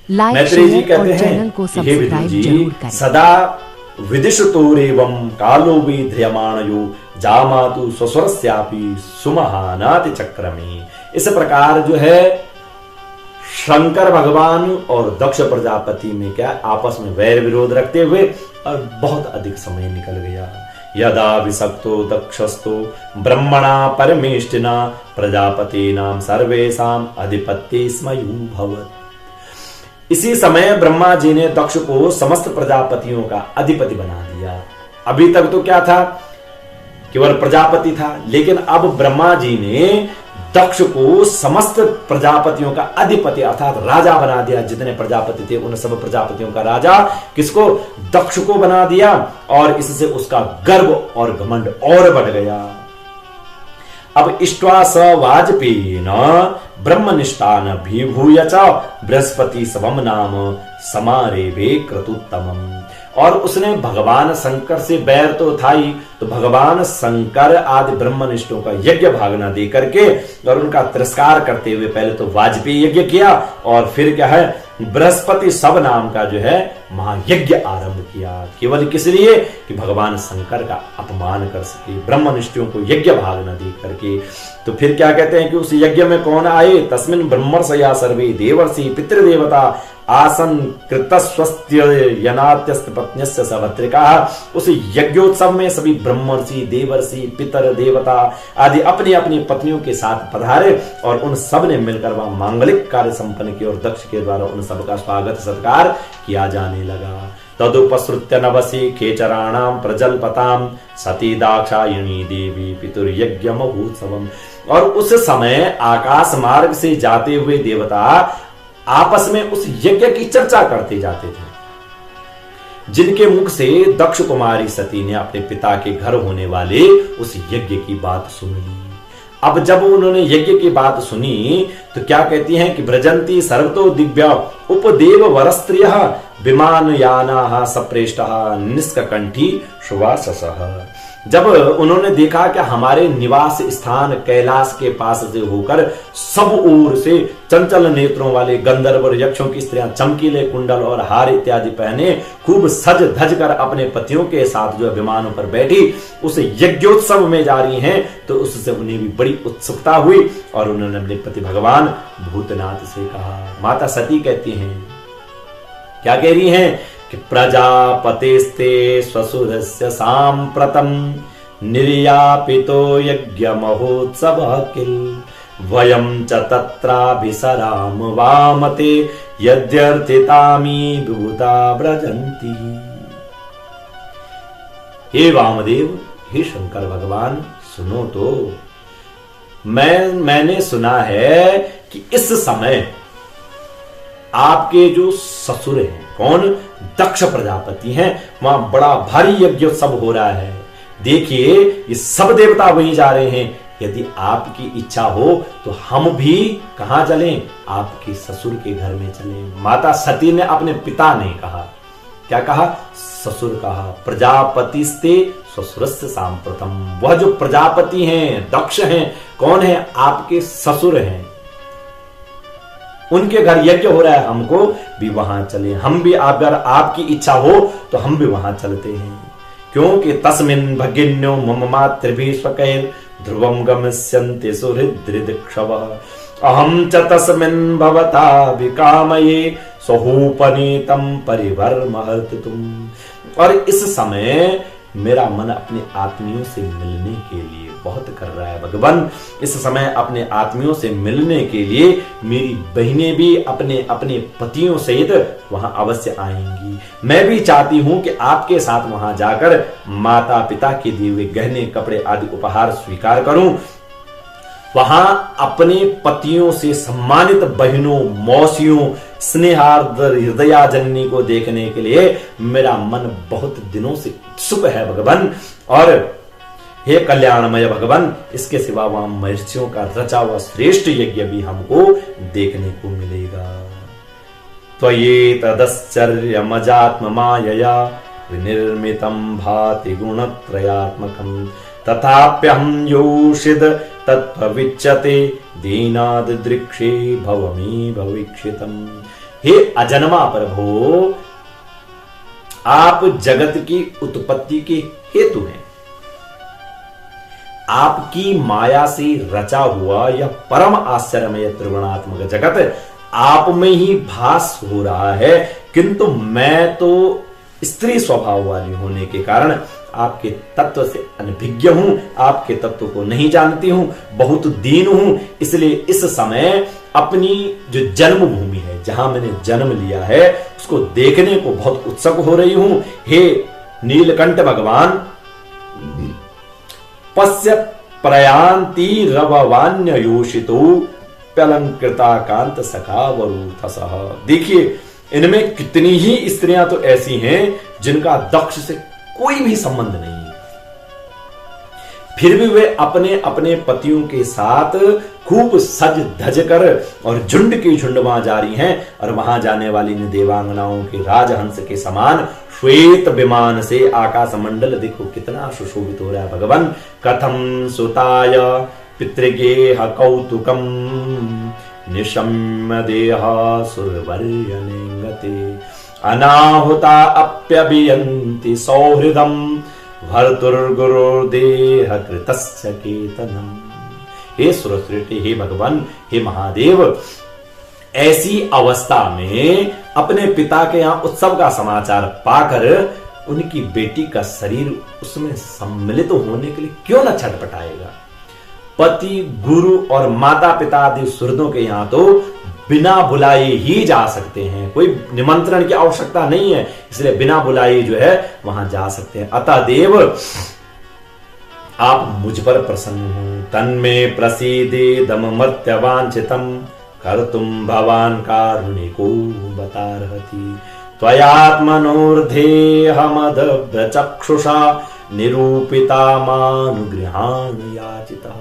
Like, share और channel को subscribe जरूर करें। सदा विदिशतोरेवं कालो वि ध्रियमाणयो जामातु स्वस्वरस्यापि सुमहानाति चक्रमे। इस प्रकार जो है शंकर भगवान और दक्ष प्रजापति में क्या आपस में वैर विरोध रखते हुए और बहुत अधिक समय निकल गया। यदा विसक्तो दक्षस्तो ब्रह्मणा परमेष्टिना प्रजापतीनां सर्वेषां अधिपत्ये स्मयुर्भवत्। इसी समय ब्रह्मा जी ने दक्ष को समस्त प्रजापतियों का अधिपति बना दिया। अभी तक तो क्या था, केवल प्रजापति था, लेकिन अब ब्रह्मा जी ने दक्ष को समस्त प्रजापतियों का अधिपति अर्थात राजा बना दिया। जितने प्रजापति थे उन सब प्रजापतियों का राजा किसको, दक्ष को बना दिया। और इससे उसका गर्व और घमंड और बढ़ गया। अब इष्ट्वा स वाजपेयीन ब्रह्मनिष्ठान विभूय च बृहस्पति सवम नाम समारेभे क्रतुत्तमम्। और उसने भगवान शंकर से बैर तो था ही, तो भगवान शंकर आदि ब्रह्मनिष्ठों का यज्ञ भागना दे करके और उनका तिरस्कार करते हुए पहले तो वाजपेयी यज्ञ किया और फिर क्या है बृहस्पति सब नाम का जो है महायज्ञ आरंभ किया। केवल किस लिए कि भगवान शंकर का अपमान कर सके, ब्रह्मनिष्ठों को यज्ञ भाग न दे करके। तो फिर क्या कहते हैं कि उस यज्ञ में कौन आए, तस्मिन् ब्रह्मर्षया सर्वे देवर्षि पितृदेवता आसन कृतस्वस्त्य यनात्यस्त पत्न्यस्य सभत्रिका। उस यज्ञोत्सव में सभी ब्रह्मर्षि देवर्षि पितर देवता आदि अपनी अपनी पत्नियों के साथ पधारे और उन सब ने मिलकर वह मांगलिक कार्य संपन्न किए और दक्ष के द्वारा उन सबका स्वागत सत्कार किया जाने लगा। तदुपसृत्य नवसी खेचराणाम प्रजलपताम सती दाक्षायणी देवी पितुर्यज्ञ महोत्सवम। और उस समय आकाश मार्ग से जाते हुए देवता आपस में उस यज्ञ की चर्चा करते जाते थे, जिनके मुख से दक्ष कुमारी सती ने अपने पिता के घर होने वाले उस यज्ञ की बात सुन ली। अब जब उन्होंने यज्ञ की बात सुनी तो क्या कहती हैं कि ब्रजंती सर्वतो दिव्य उपदेव वरस्त्रिय विमान याना सप्रेष्टा निष्कंठी सुवाससः। जब उन्होंने देखा कि हमारे निवास स्थान कैलाश के पास से होकर सब ओर से चंचल नेत्रों वाले गंधर्व और यक्षों की स्त्रियां चमकीले कुंडल और हार इत्यादि पहने खूब सज धज कर अपने पतियों के साथ जो विमानों पर बैठी उस यज्ञोत्सव में जा रही हैं, तो उससे उन्हें भी बड़ी उत्सुकता हुई और उन्होंने अपने पति भगवान भूतनाथ से कहा। माता सती कहती हैं, क्या कह रही हैं कि प्रजापतेस्ते स्वसुरस्य सांप्रतम निर्यापितो यज्ञ महोत्सव किल वयं च तत्राभिसराम वामते यद्यर्थितामी विभूता ब्रजंती। हे वामदेव, हे शंकर भगवान, सुनो तो, मैंने सुना है कि इस समय आपके जो ससुर हैं, कौन, दक्ष प्रजापति हैं, वहां बड़ा भारी यज्ञोत्सव हो रहा है। देखिए ये सब देवता वहीं जा रहे हैं। यदि आपकी इच्छा हो तो हम भी कहां चलें, आपके ससुर के घर में चलें। माता सती ने अपने पिता नहीं कहा, क्या कहा, ससुर कहा। प्रजापतिस्ते ससुरस्य सांप्रतम। वह जो प्रजापति हैं, दक्ष हैं, कौन है, आपके ससुर हैं, उनके घर यज्ञ हो रहा है, हमको भी वहां चले। हम भी अगर आपकी इच्छा हो तो हम भी वहां चलते हैं, क्योंकि तस्मिन् भगिन्यो मम मातृभिः स्वकैर् ध्रुवं गमिष्यन्ति सुहृद्रिदिक्षवः अहं च तस्मिन् भवता विकामये स्वहूपनीतं परिवर्महर्तुम्। और इस समय मेरा मन अपने आत्मियों से मिलने के लिए बहुत कर रहा है भगवान। इस समय अपने आत्मियों से मिलने के लिए मेरी बहनें भी अपने अपने पतियों सहित वहां अवश्य आएंगी। मैं भी चाहती हूं कि आपके साथ वहां जाकर माता पिता के दिए हुए गहने कपड़े आदि उपहार स्वीकार करूं। वहां अपने पतियों से सम्मानित बहनों, मौसियों, स्नेहार्द हृदयाजननी को देखने के लिए मेरा मन बहुत दिनों से उत्सुक है भगवान। और हे कल्याणमय भगवान, इसके सिवा वहां महर्षियों का रचा हुआ श्रेष्ठ यज्ञ भी हमको देखने को मिलेगा। त्वये तदश्चर्यमजात्म मायया विनिर्मितं भाति गुणत्रयात्मकम् तथाप्यहं योषिद तत्त्वविच्यते दीनाद् दृक्षे भवमे भवीक्षितम्। हे अजन्मा प्रभो, आप जगत की उत्पत्ति के हेतु हैं। आपकी माया से रचा हुआ यह परम आश्चर्यमय त्रिगुणात्मक जगत आप में ही भास हो रहा है, किंतु मैं तो स्त्री स्वभाव वाली होने के कारण आपके तत्व से अनभिज्ञ हूं, आपके तत्व को नहीं जानती हूं, बहुत दीन हूं। इसलिए इस समय अपनी जो जन्मभूमि है, जहां मैंने जन्म लिया है, उसको देखने को बहुत उत्सुक हो रही हूं। हे नीलकंठ भगवान, पश्य प्रयांति रववान्य योषितो प्यलंकृता कांत सखा वरूथसः। देखिए, इनमें कितनी ही स्त्रियां तो ऐसी हैं जिनका दक्ष से कोई भी संबंध नहीं है, फिर भी वे अपने अपने पतियों के साथ खूब सज धज कर और झुंड की झुंड वहां जा रही हैं, और वहां जाने वाली इन देवांगनाओं के राजहंस के समान श्वेत विमान से आकाश मंडल देखो कितना सुशोभित हो रहा है। भगवान, कथम सुताय पितृगेह कौतुकम निशम्य देह सुरवर्यनेंगते अनाहुता अप्यभियन्ति सौहृदम भर्तुर्गुरुर्देह कृतस्य केतनम। हे सुरसृष्टि, हे भगवान, हे महादेव, ऐसी अवस्था में अपने पिता के यहां उत्सव का समाचार पाकर उनकी बेटी का शरीर उसमें सम्मिलित होने के लिए क्यों न छटपटाएगा। पति, गुरु और माता पिता आदि सुहृदों के यहां तो बिना बुलाए ही जा सकते हैं, कोई निमंत्रण की आवश्यकता नहीं है, इसलिए बिना बुलाए जो है वहां जा सकते हैं। अतः देव, आप मुझ पर प्रसन्न हो, तन्मे प्रसीदे दम मर्त्यवांछितम कर्तुम भवान कारुणिको बतारहति त्वयात्मनोर्धेहमदभ्रचक्षुषा निरूपिता मानुगृहान याचितः।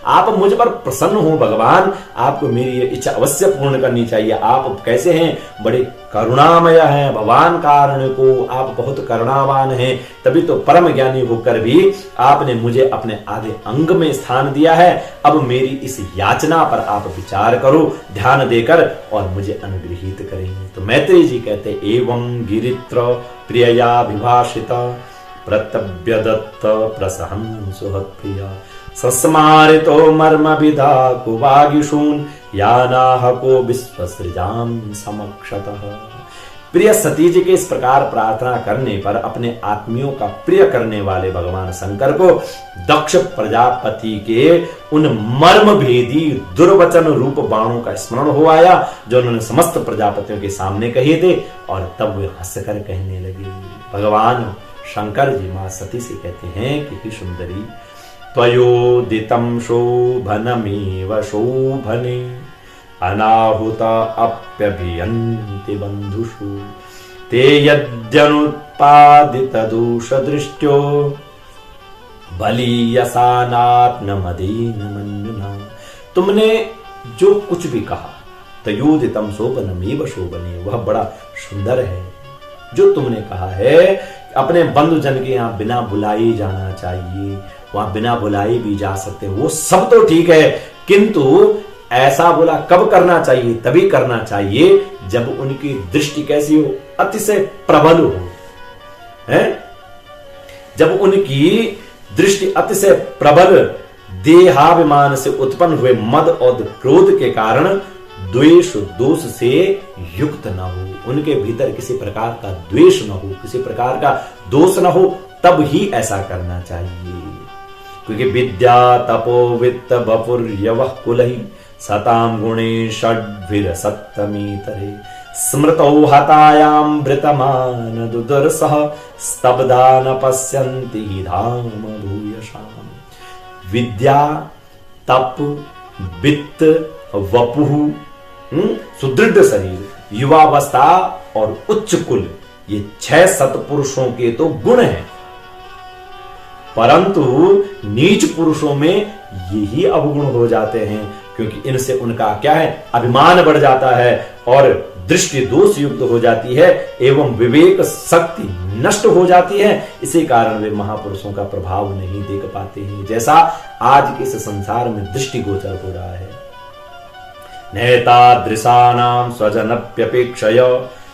आप मुझ पर प्रसन्न हो भगवान, आपको मेरी ये इच्छा अवश्य पूर्ण करनी चाहिए। आप कैसे हैं? बड़े करुणामय हैं भगवान कारण को, आप बहुत करुणावान हैं, तभी तो परम ज्ञानी होकर भी आपने मुझे अपने आधे अंग में स्थान दिया है। अब मेरी इस याचना पर आप विचार करो ध्यान देकर और मुझे अनुग्रहित करेंगे। तो मैत्रेय जी कहते, एवं गिरित्र प्रियया विभाषित प्रत्यव्यदत्त प्रसहन सुहत्प्रिया सस्मारितो मर्म विधा कुवागिशून यानाहको विश्वसृजाम समक्षतः। प्रिय सती जी के इस प्रकार प्रार्थना करने पर अपने आत्मियों का प्रिय करने वाले भगवान शंकर को दक्ष प्रजापति के उन मर्म भेदी दुर्वचन रूप बाणों का स्मरण हो आया जो उन्होंने समस्त प्रजापतियों के सामने कहे थे, और तब वे हंसकर कहने लगे। भगवान शंकर जी मां सती से कहते हैं कि हे सुंदरी, त्वयोदितं शोभनमेव शोभने अनाहुता अप्यभियन्ति बंधुषु ते यद्यनुत्पादित दोष दृष्ट्यो बलीयसानात्मदेन मन्युना। तुमने जो कुछ भी कहा, तयोदितं शोभनमेव शोभने, वह बड़ा सुंदर है। जो तुमने कहा है अपने बंधुजन के यहाँ बिना बुलाए जाना चाहिए, वहां बिना बुलाए भी जा सकते हैं, वो सब तो ठीक है, किंतु ऐसा बोला कब करना चाहिए? तभी करना चाहिए जब उनकी दृष्टि कैसी हो? अतिशय प्रबल हो, है? जब उनकी दृष्टि अतिशय प्रबल देहाभिमान से उत्पन्न हुए मद और क्रोध के कारण द्वेष दोष से युक्त न हो, उनके भीतर किसी प्रकार का द्वेष न हो, किसी प्रकार का दोष न हो, तब ही ऐसा करना चाहिए। क्योंकि विद्या तपो वित्त बपुर्यवः कुलहि सताम गुणे षड्भिर सप्तमीतरे स्मृतौ हतायाम वृतमान दुदर्सः स्तब्धा न पश्यन्ति हि धाम भूयशाम। विद्या, तप, वित्त, वपुः, सुदृढ़ शरीर, युवावस्था और उच्च कुल, ये 6 सत्पुरुषों के तो गुण हैं, परंतु नीच पुरुषों में यही अवगुण हो जाते हैं, क्योंकि इनसे उनका क्या है? अभिमान बढ़ जाता है और दृष्टि दोष युक्त हो जाती है एवं विवेक शक्ति नष्ट हो जाती है। इसी कारण वे महापुरुषों का प्रभाव नहीं देख पाते हैं, जैसा आज के इस संसार में दृष्टिगोचर हो रहा है। नैतादृशानां स्वजनप्यपेक्षय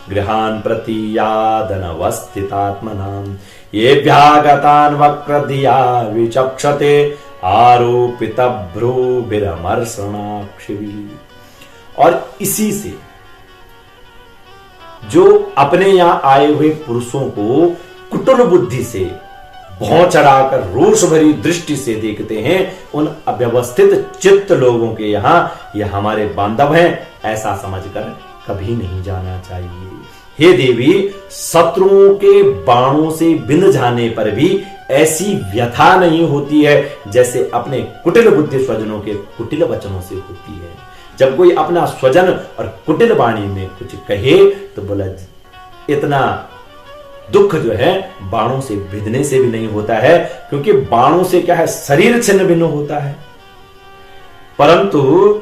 गृहान् प्रतीयादनवस्थितात्मनां येभ्यागतान् वक्रधिया विचक्षते आरोपितभ्रूभिरमर्षणाक्षिभिः। और इसी से जो अपने यहां आए हुए पुरुषों को कुटिल बुद्धि से भौं चढ़ाकर रोष भरी दृष्टि से देखते हैं, उन अव्यवस्थित चित्त लोगों के यहां ये हमारे बांधव हैं, ऐसा समझकर कभी नहीं जाना चाहिए। हे देवी, शत्रुओं के बाणों से बिंध जाने पर भी ऐसी व्यथा नहीं होती है जैसे अपने कुटिल बुद्धि स्वजनों के कुटिल वचनों से होती है। जब कोई अपना स्वजन और कुटिल वाणी में कुछ कहे तो बोला इतना दुख जो है बाणों से भिदने से भी नहीं होता है, क्योंकि बाणों से क्या है, शरीर छिन्न भिन्न होता है, परंतु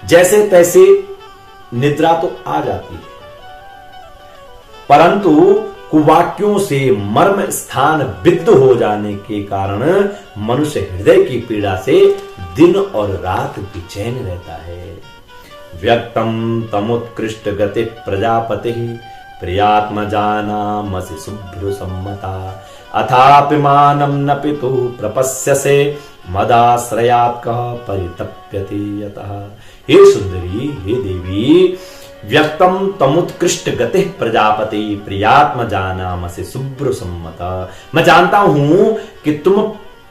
जैसे तैसे निद्रा तो आ जाती है, परंतु कुवाक्यों से मर्म स्थान विद्ध हो जाने के कारण मनुष्य हृदय की पीड़ा से दिन और रात बेचैन रहता है। व्यक्तम तमुत्कृष्ट गति प्रजापति प्रियात्मजानामसि शुभ्र सम्मता अथापि मानं न पितु प्रपस्यसे मदाश्रयात् कः परितप्यते यतः। हे सुंदरी, हे देवी, व्यक्तम तमुत्कृष्ट गति प्रजापति प्रियात्मजानामसि शुभ्र सम्मता। मैं जानता हूं कि तुम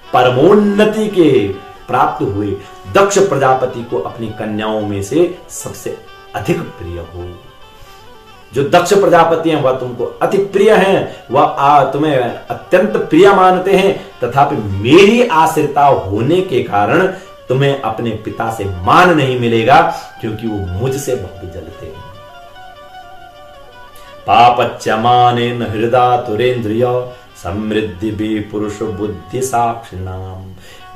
परमोन्नति के प्राप्त हुए दक्ष प्रजापति को अपनी कन्याओं में से सबसे अधिक प्रिय हो। जो दक्ष प्रजापति हैं वह तुमको अति प्रिय हैं, वह तुम्हें अत्यंत प्रिय मानते हैं, तथापि मेरी आश्रिता होने के कारण तुम्हें अपने पिता से मान नहीं मिलेगा, क्योंकि वो मुझसे बहुत जलते हैं। पापच्यमानेन हृदय तुरेन्द्रिय समृद्धि भी पुरुष बुद्धि साक्षिणाम।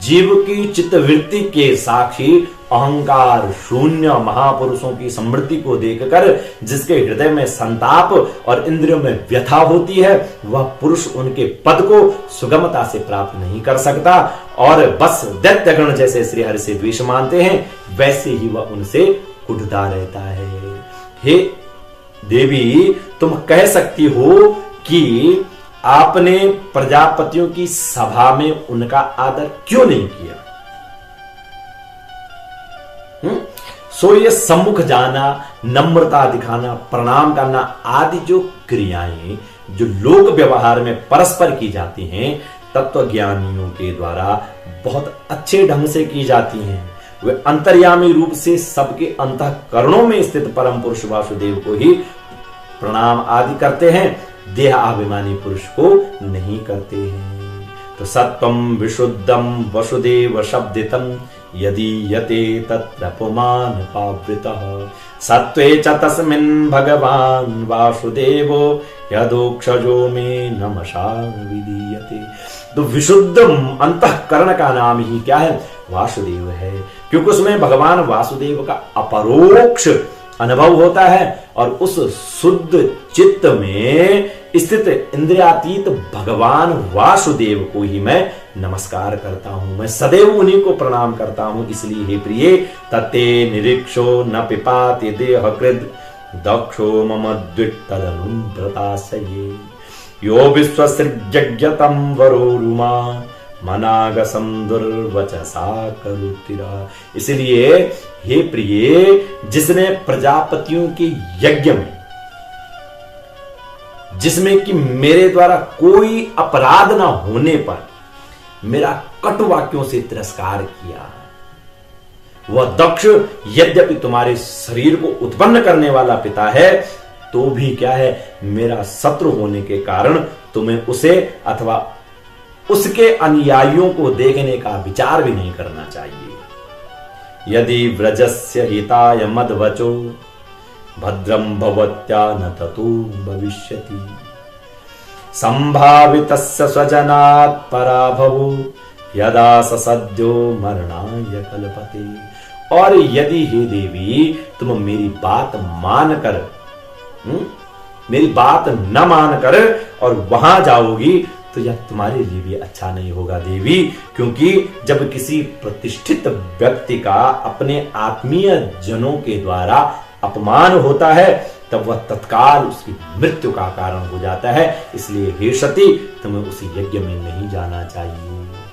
जीव की चित्तवृत्ति के साक्षी अहंकार शून्य महापुरुषों की समृद्धि को देखकर जिसके हृदय में संताप और इंद्रियों में व्यथा होती है, वह पुरुष उनके पद को सुगमता से प्राप्त नहीं कर सकता और बस दैत्यगण जैसे श्रीहरि से द्वेष मानते हैं, वैसे ही वह उनसे कुढ़ता रहता है। हे देवी, तुम कह सकती हो कि आपने प्रजापतियों की सभा में उनका आदर क्यों नहीं किया? सो ये सम्मुख जाना, नम्रता दिखाना, प्रणाम करना आदि जो क्रियाएं जो लोक व्यवहार में परस्पर की जाती हैं, तत्वज्ञानियों के द्वारा बहुत अच्छे ढंग से की जाती हैं। वे अंतर्यामी रूप से सबके अंतःकरणों में स्थित परम पुरुष वासुदेव को ही प्रणाम आदि करते हैं, देह अभिमानी पुरुष को नहीं करते हैं। तो सत्वम विशुद्धम वसुदेव शब्दितम यदि यते तत्र पुमान पावृतः सत्वे च तस्मिन् भगवान वासुदेवो यदोक्षजो में नमशा विधीयते। तो विशुद्धम अंतःकरण का नाम ही क्या है? वासुदेव है, क्योंकि उसमें भगवान वासुदेव का अपरोक्ष अनुभव होता है और उस शुद्ध चित्त में स्थित इंद्रियातीत भगवान वासुदेव को ही मैं नमस्कार करता हूं, मैं सदैव उन्हीं को प्रणाम करता हूं। इसलिए हे प्रिय, तते निरीक्षो न पिपाति देहकृद दक्षो मम द्वितदनुव्रताशये यो विश्वसृज्यज्ञतम वरोरुमा मनागसम दुर्वचसा करुतिरा। इसलिए हे प्रिय, जिसने प्रजापतियों के यज्ञ में, जिसमें कि मेरे द्वारा कोई अपराध ना होने पर मेरा कटु वाक्यों से तिरस्कार किया, वह दक्ष यद्यपि तुम्हारे शरीर को उत्पन्न करने वाला पिता है, तो भी क्या है, मेरा शत्रु होने के कारण तुम्हें उसे अथवा उसके अनुयायियों को देखने का विचार भी नहीं करना चाहिए। यदि व्रजस्य हिताय मद्वचो भद्रम भवत्या न ततो भविष्यति संभावितस्य स्वजनात् पराभवो यदा सद्यो मरणाय कल्पते। और यदि हे देवी तुम मेरी बात मानकर, मेरी बात न मानकर और वहां जाओगी, तो यह तुम्हारे लिए भी अच्छा नहीं होगा देवी, क्योंकि जब किसी प्रतिष्ठित व्यक्ति का अपने आत्मीय जनों के द्वारा अपमान होता है तब वह तत्काल उसकी मृत्यु का कारण हो जाता है। इसलिए हे सती, तुम्हें उसी यज्ञ में नहीं जाना चाहिए।